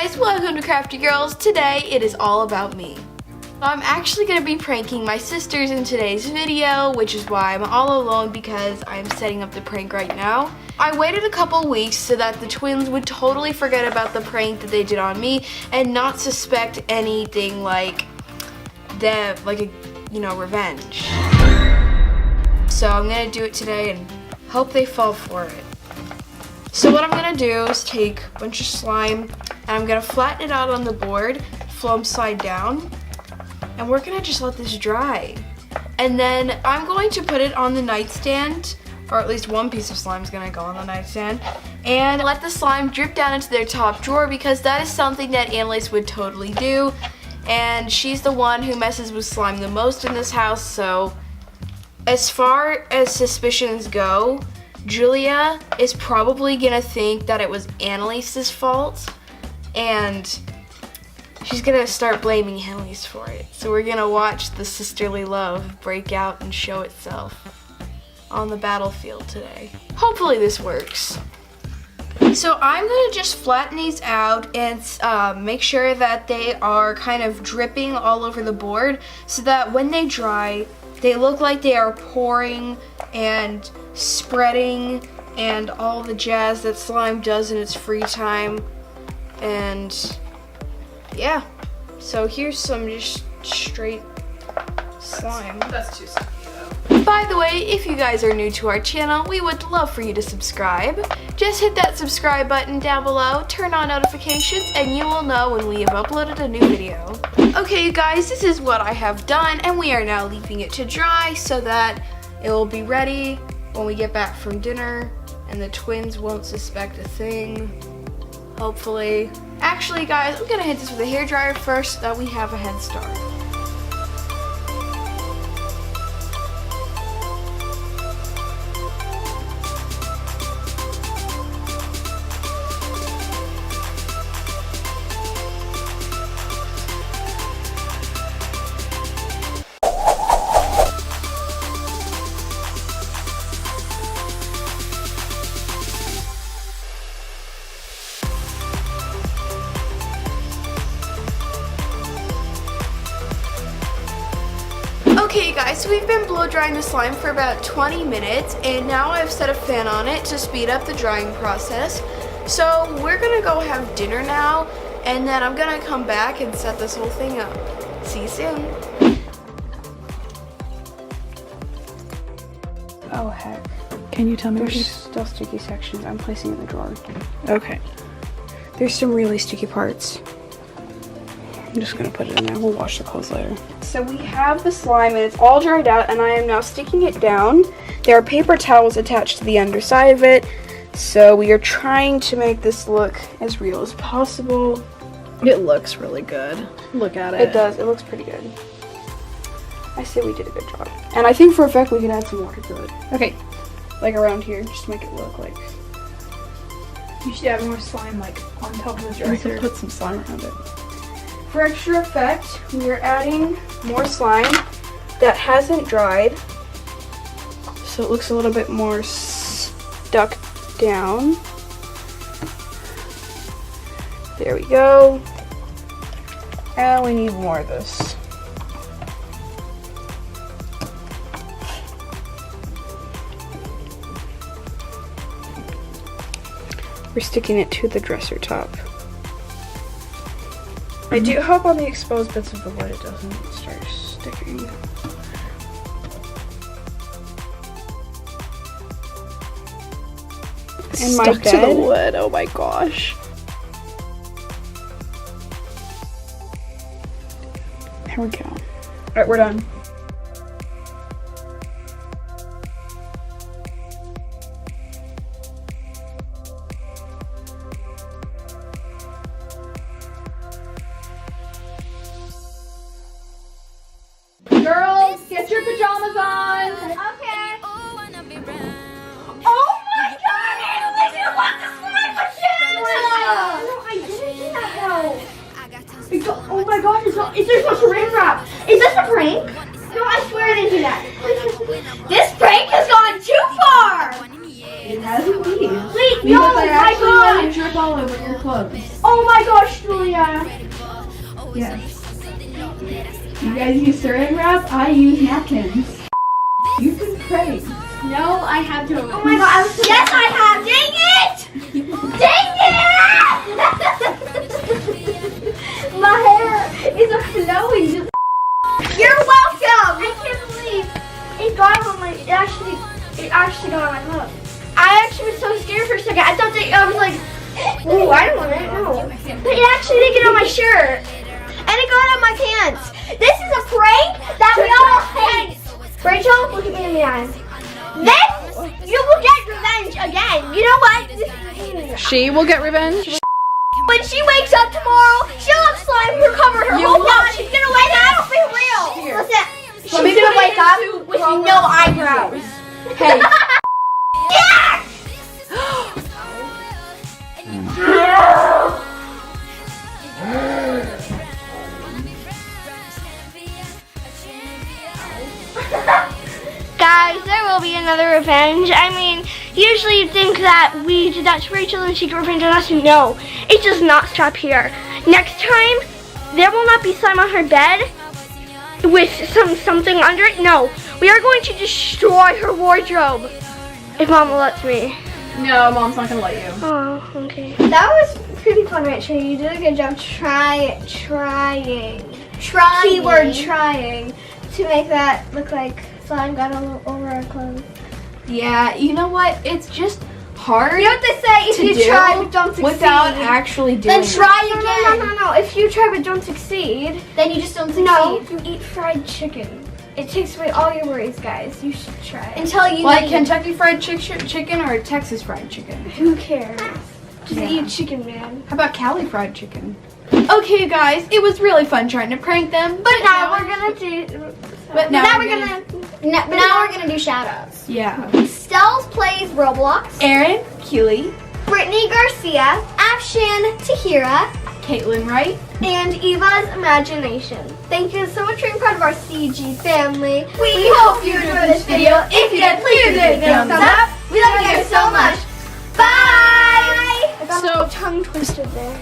guys, welcome to Crafty Girls. Today it is all about me. I'm actually going to be pranking my sisters in today's video, which is why I'm all alone because I'm setting up the prank right now. I waited a couple weeks so that the twins would totally forget about the prank that they did on me and not suspect anything like them, like a, revenge. So I'm going to do it today and hope they fall for it. So what I'm going to do is take a bunch of slime and I'm going to flatten it out on the board, flip side down, and we're going to just let this dry. And then I'm going to put it on the nightstand, or at least one piece of slime is going to go on the nightstand, and let the slime drip down into their top drawer because that is something that Annalise would totally do. And she's the one who messes with slime the most in this house, so as far as suspicions go, Julia is probably gonna think that it was Annalise's fault, and she's gonna start blaming Annalise for it. So we're gonna watch the sisterly love break out and show itself on the battlefield today. Hopefully this works. So I'm gonna just flatten these out and make sure that they are kind of dripping all over the board so that when they dry, they look like they are pouring and spreading and all the jazz that slime does in its free time. And yeah, so here's some just straight slime. That's too sticky though. By the way, if you guys are new to our channel, we would love for you to subscribe. Just hit that subscribe button down below, turn on notifications, and you will know when we have uploaded a new video. Okay, you guys, this is what I have done, and we are now leaving it to dry so that it will be ready when we get back from dinner, and the twins won't suspect a thing, hopefully. Actually, guys, I'm gonna hit this with a hairdryer first so that we have a head start. Okay guys, so we've been blow drying the slime for about 20 minutes and now I've set a fan on it to speed up the drying process. So we're gonna go have dinner now and then I'm gonna come back and set this whole thing up. See you soon. Oh heck. Can you tell me There's still sticky sections. I'm placing it in the drawer. Okay. There's some really sticky parts. I'm just gonna put it in there. We'll wash the clothes later. So we have the slime and it's all dried out and I am now sticking it down. There are paper towels attached to the underside of it. So we are trying to make this look as real as possible. It looks really good. Look at it. It does. It looks pretty good. I say we did a good job. And I think for a fact we can add some water to it. Okay. Like around here, just to make it look like. You should add more slime like on top of the We can dresser. put some slime around it. For extra effect, we are adding more slime that hasn't dried. So it looks a little bit more stuck down. There we go. And we need more of this. We're sticking it to the dresser top. I do hope on the exposed bits of the wood it doesn't start sticking. And my Stuck to the bed. wood. Oh my gosh. There we go. Alright, we're done. Girls, get your pajamas on. Okay. Oh my god, Annalise, you want the slime machine! No, I didn't do that though. Oh my gosh, is there supposed to rain wrap? Is this a prank? No, I swear I didn't do that. This prank has gone too far! It hasn't been. Wait, no, my god! swallow, but you're close. Oh my gosh, Julia. Yes. You guys use saran wrap, I use napkins. You've been pranked. No, I have to. Oh my god, I was so yes, I have. Dang it! Dang it! My hair is flowing. You're welcome. I can't believe it got on my. It actually got on my clothes. I actually was so scared for a second. I thought that I was like, ooh, I don't want it. No, but it actually did get on my shirt, and it got on my pants. This is a prank that we all hate. Rachel, look at me in the eyes. Then you will get revenge again. You know what? She will get revenge. When she wakes up tomorrow, she'll have slime cover her whole body. She's gonna wake up. Be real. Listen, she's gonna wake up with no eyebrows. Hey. Yes! Guys, there will be another revenge. I mean, usually you think that we did that to Rachel and she got revenge on us. No, it does not stop here. Next time, there will not be slime on her bed with something under it. No, we are going to destroy her wardrobe. If Mama lets me. No, Mom's not gonna let you. Oh, okay. That was pretty fun, Rachel. You did a good job trying. Keyword trying to make that look like slime got all over our clothes. Yeah, you know what? It's just hard. You know what they say? If you try but don't succeed, without actually doing then try it. again. No. If you try but don't succeed, then you just don't succeed. No, you eat fried chicken. It takes away all your worries, guys. You should try it. Until you like Kentucky Fried Chicken or Texas Fried Chicken? Who cares? Just eat chicken, man. How about Cali Fried Chicken? Okay, guys, it was really fun trying to prank them. But now we're gonna do. But now we're gonna do shout-outs. Yeah. Stells plays Roblox. Aaron, Keely, Brittany Garcia, Afshan Tahira, Caitlin Wright, and Eva's Imagination. Thank you so much for being part of our CG family. We hope you enjoyed this video. If you did, please give it a thumbs up. We love you guys so much. Bye! I got So tongue twisted there.